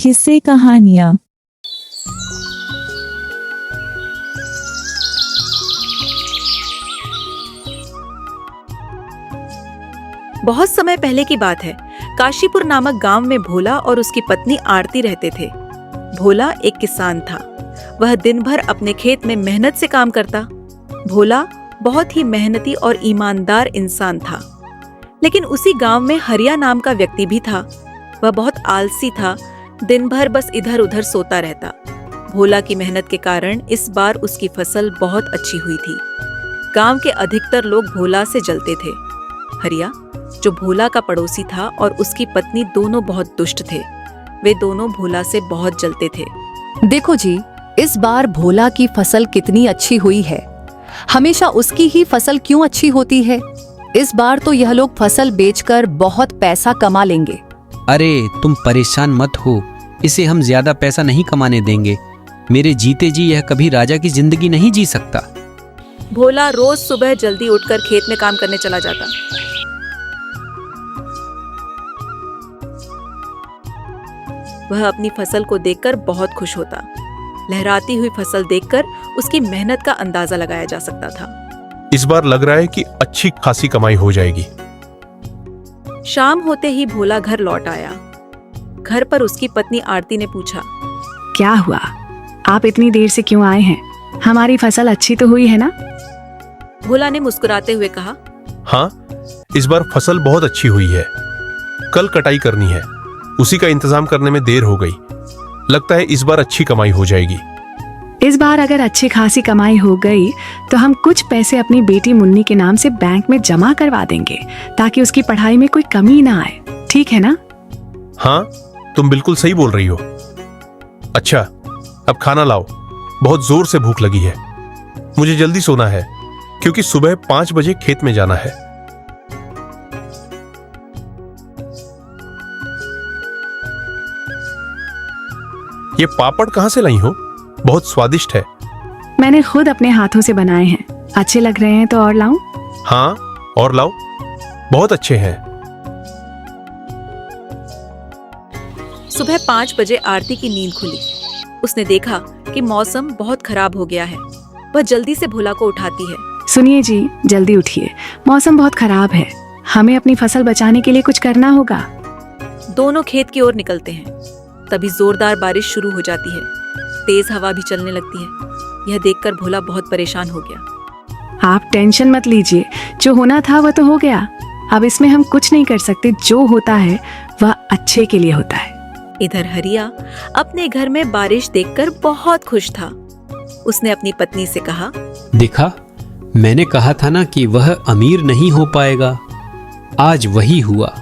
किस्से कहानियाँ। बहुत समय पहले की बात है। काशीपुर नामक गांव में भोला और उसकी पत्नी आरती रहते थे। भोला एक किसान था। वह दिन भर अपने खेत में मेहनत से काम करता। भोला बहुत ही मेहनती और ईमानदार इंसान था। लेकिन उसी गांव में हरिया नाम का व्यक्ति भी था। वह बहुत आलसी था, दिन भर बस इधर उधर सोता रहता। भोला की मेहनत के कारण इस बार उसकी फसल बहुत अच्छी हुई थी। गांव के अधिकतर लोग भोला से जलते थे। हरिया, जो भोला का पड़ोसी था, और उसकी पत्नी दोनों बहुत दुष्ट थे। वे दोनों भोला से बहुत जलते थे। देखो जी, इस बार भोला की फसल कितनी अच्छी हुई है। हमेशा उसकी ही फसल क्यों अच्छी होती है? इस बार तो यह लोग फसल बेचकर बहुत पैसा कमा लेंगे। अरे तुम परेशान मत हो, इसे हम ज्यादा पैसा नहीं कमाने देंगे। मेरे जीते जी यह कभी राजा की जिंदगी नहीं जी सकता। भोला रोज सुबह जल्दी उठकर खेत में काम करने चला जाता। वह अपनी फसल को देखकर बहुत खुश होता। लहराती हुई फसल देखकर उसकी मेहनत का अंदाजा लगाया जा सकता था। इस बार लग रहा है कि अच्छी खासी कमाई हो जाएगी। शाम होते ही भोला घर लौट आया। घर पर उसकी पत्नी आरती ने पूछा, क्या हुआ? आप इतनी देर से क्यों आए हैं? हमारी फसल अच्छी तो हुई है ना? भोला ने मुस्कुराते हुए कहा, हाँ, इस बार फसल बहुत अच्छी हुई है। कल कटाई करनी है, उसी का इंतजाम करने में देर हो गई। लगता है इस बार अच्छी कमाई हो जाएगी। इस बार अगर अच्छी खासी कमाई हो गई तो हम कुछ पैसे अपनी बेटी मुन्नी के नाम से बैंक में जमा करवा देंगे, ताकि उसकी पढ़ाई में कोई कमी ना आए। ठीक है ना? हाँ, तुम बिल्कुल सही बोल रही हो। अच्छा, अब खाना लाओ, बहुत जोर से भूख लगी है। मुझे जल्दी सोना है, क्योंकि सुबह 5 बजे खेत में जाना है। ये पापड़ कहाँ से लाई हो? बहुत स्वादिष्ट है। मैंने खुद अपने हाथों से बनाए हैं। अच्छे लग रहे हैं तो और लाऊं? हाँ, और लाओ, बहुत अच्छे हैं। सुबह 5 बजे आरती की नींद खुली। उसने देखा कि मौसम बहुत खराब हो गया है। वह जल्दी से भोला को उठाती है। सुनिए जी, जल्दी उठिए, मौसम बहुत खराब है। हमें अपनी फसल बचाने के लिए कुछ करना होगा। दोनों खेत की ओर निकलते हैं। तभी जोरदार बारिश शुरू हो जाती है। तेज हवा भी चलने लगती है। यह देखकर भोला बहुत परेशान हो गया। आप टेंशन मत लीजिए, जो होना था वह तो हो गया। अब इसमें हम कुछ नहीं कर सकते। जो होता है वह अच्छे के लिए होता है। इधर हरिया अपने घर में बारिश देखकर बहुत खुश था। उसने अपनी पत्नी से कहा, देखा, मैंने कहा था ना कि वह अमीर नहीं हो पाएगा। आज वही हुआ।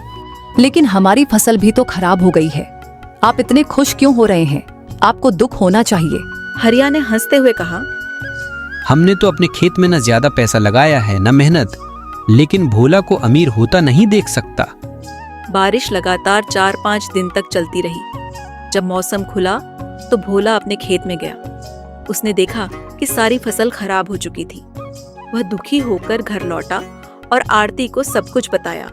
लेकिन हमारी फसल भी तो खराब हो गई है। आप इतने खुश क्यों हो रहे हैं? आपको दुख होना चाहिए। हरिया ने हंसते हुए कहा, हमने तो अपने खेत में न ज्यादा पैसा लगाया है न मेहनत, लेकिन भोला को अमीर होता नहीं देख सकता। बारिश लगातार 4-5 दिन तक चलती रही। जब मौसम खुला तो भोला अपने खेत में गया। उसने देखा कि सारी फसल खराब हो चुकी थी। वह दुखी होकर घर लौटा और आरती को सब कुछ बताया।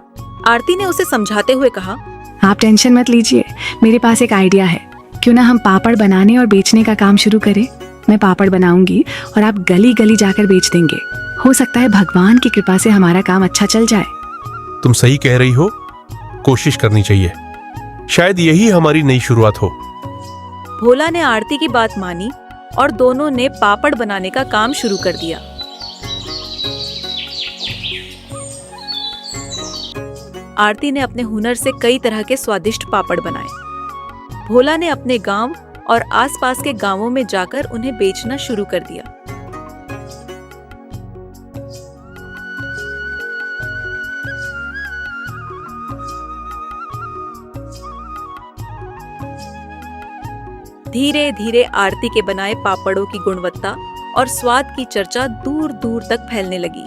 आरती ने उसे समझाते हुए कहा, आप टेंशन मत लीजिए, मेरे पास एक आइडिया है। क्यों ना हम पापड़ बनाने और बेचने का काम शुरू करें? मैं पापड़ बनाऊंगी और आप गली गली जाकर बेच देंगे। हो सकता है भगवान की कृपा से हमारा काम अच्छा चल जाए। तुम सही कह रही हो, कोशिश करनी चाहिए। शायद यही हमारी नई शुरुआत हो। भोला ने आरती की बात मानी और दोनों ने पापड़ बनाने का काम शुरू कर दिया। आरती ने अपने हुनर से कई तरह के स्वादिष्ट पापड़ बनाए। भोला ने अपने गांव और आसपास के गांवों में जाकर उन्हें बेचना शुरू कर दिया। धीरे धीरे आरती के बनाए पापड़ों की गुणवत्ता और स्वाद की चर्चा दूर दूर तक फैलने लगी।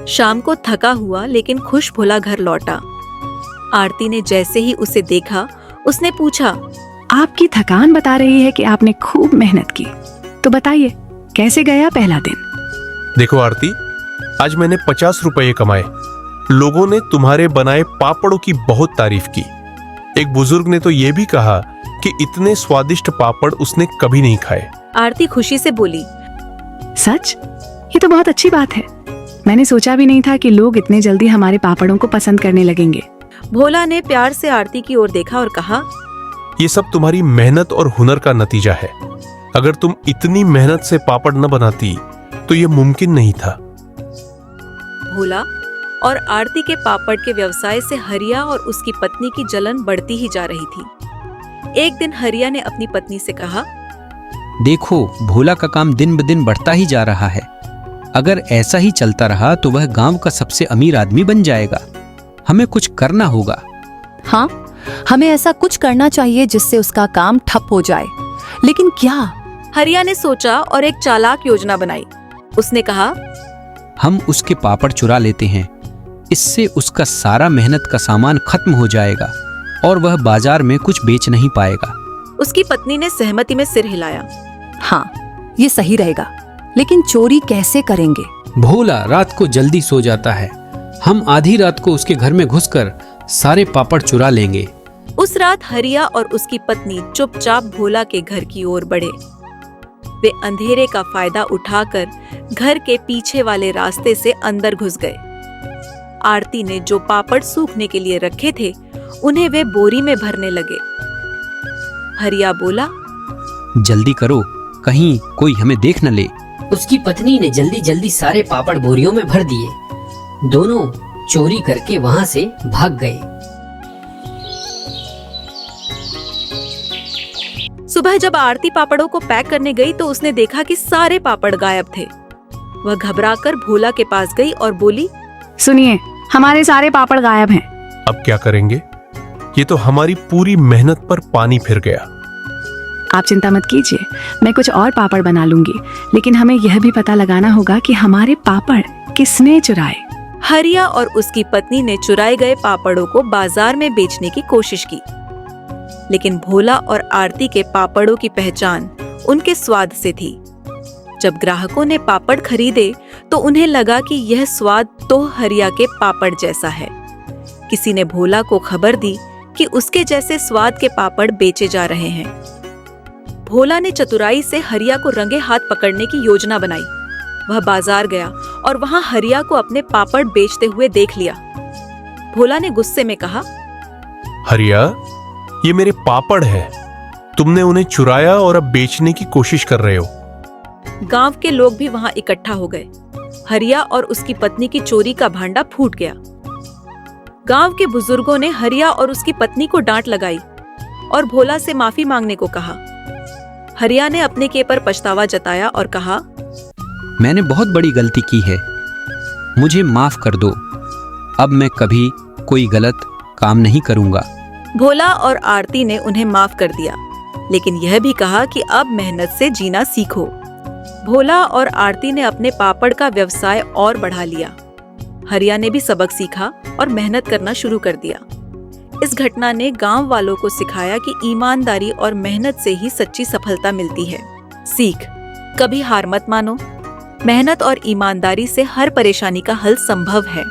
शाम को थका हुआ लेकिन खुश भोला घर लौटा। आरती ने जैसे ही उसे देखा, उसने पूछा, आपकी थकान बता रही है कि आपने खूब मेहनत की। तो बताइए, कैसे गया पहला दिन? देखो आरती, आज मैंने 50 रुपये कमाए। लोगों ने तुम्हारे बनाए पापड़ों की बहुत तारीफ की। एक बुजुर्ग ने तो यह भी कहा कि इतने स्वादिष्ट पापड़ उसने कभी नहीं खाए। आरती खुशी से बोली, सच? ये तो बहुत अच्छी बात है। मैंने सोचा भी नहीं था कि लोग इतने जल्दी हमारे पापड़ों को पसंद करने लगेंगे। भोला ने प्यार से आरती की ओर देखा और कहा, ये सब तुम्हारी मेहनत और हुनर का नतीजा है। अगर तुम इतनी मेहनत से पापड़ न बनाती तो यह मुमकिन नहीं था। भोला और आरती के पापड़ के व्यवसाय से हरिया और उसकी पत्नी की जलन बढ़ती ही जा रही थी। एक दिन हरिया ने अपनी पत्नी से कहा, देखो, भोला का काम दिन ब दिन बढ़ता ही जा रहा है। अगर ऐसा ही चलता रहा तो वह गांव का सबसे अमीर आदमी बन जाएगा। हमें कुछ करना होगा। हाँ, हमें ऐसा कुछ करना चाहिए जिससे उसका काम ठप हो जाए। लेकिन क्या? हरिया ने सोचा और एक चालाक योजना बनाई। उसने कहा, हम उसके पापड़ चुरा लेते हैं। इससे उसका सारा मेहनत का सामान खत्म हो जाएगा और वह बाजार में कुछ बेच नहीं पाएगा। उसकी पत्नी ने सहमति में सिर हिलाया। हाँ, ये सही रहेगा। लेकिन चोरी कैसे करेंगे? भोला रात को जल्दी सो जाता है। हम आधी रात को उसके घर में घुसकर सारे पापड़ चुरा लेंगे। उस रात हरिया और उसकी पत्नी चुपचाप भोला के घर की ओर बढ़े। वे अंधेरे का फायदा उठाकर घर के पीछे वाले रास्ते से अंदर घुस गए। आरती ने जो पापड़ सूखने के लिए रखे थे, उन्हें वे बोरी में भरने लगे। हरिया बोला, जल्दी करो, कहीं कोई हमें देख न ले। उसकी पत्नी ने जल्दी जल्दी सारे पापड़ बोरियों में भर दिए। दोनों चोरी करके वहां से भाग गए। सुबह जब आरती पापड़ों को पैक करने गई तो उसने देखा कि सारे पापड़ गायब थे। वह घबराकर भोला के पास गई और बोली, सुनिए, हमारे सारे पापड़ गायब हैं। अब क्या करेंगे? ये तो हमारी पूरी मेहनत पर पानी फिर गया। आप चिंता मत कीजिए, मैं कुछ और पापड़ बना लूंगी। लेकिन हमें यह भी पता लगाना होगा कि हमारे पापड़ किसने चुराए। हरिया और उसकी पत्नी ने चुराए गए पापड़ों को बाजार में बेचने की कोशिश की, लेकिन भोला और आरती के पापड़ों की पहचान उनके स्वाद से थी। जब ग्राहकों ने पापड़ खरीदे तो उन्हें लगा कि यह स्वाद तो हरिया के पापड़ जैसा है। किसी ने भोला को खबर दी कि उसके जैसे स्वाद के पापड़ बेचे जा रहे हैं। भोला ने चतुराई से हरिया को रंगे हाथ पकड़ने की योजना बनाई। वह बाजार गया और वहां हरिया को अपने पापड़ बेचते हुए देख लिया। भोला ने गुस्से में कहा, हरिया, ये मेरे पापड़ हैं। तुमने उन्हें चुराया और अब बेचने की कोशिश कर रहे हो। गांव के लोग भी वहां इकट्ठा हो गए। हरिया और उसकी पत्नी की चोरी का भांडा फूट गया। गांव के बुजुर्गों ने हरिया और उसकी पत्नी को डांट लगाई और भोला से माफी मांगने को कहा। हरिया ने अपने के पर पछतावा जताया और कहा, मैंने बहुत बड़ी गलती की है, मुझे माफ कर दो। अब मैं कभी कोई गलत काम नहीं करूंगा। भोला और आरती ने उन्हें माफ कर दिया, लेकिन यह भी कहा कि अब मेहनत से जीना सीखो। भोला और आरती ने अपने पापड़ का व्यवसाय और बढ़ा लिया। हरिया ने भी सबक सीखा और मेहनत करना शुरू कर दिया। इस घटना ने गांव वालों को सिखाया कि ईमानदारी और मेहनत से ही सच्ची सफलता मिलती है। सीख, कभी हार मत मानो। मेहनत और ईमानदारी से हर परेशानी का हल संभव है।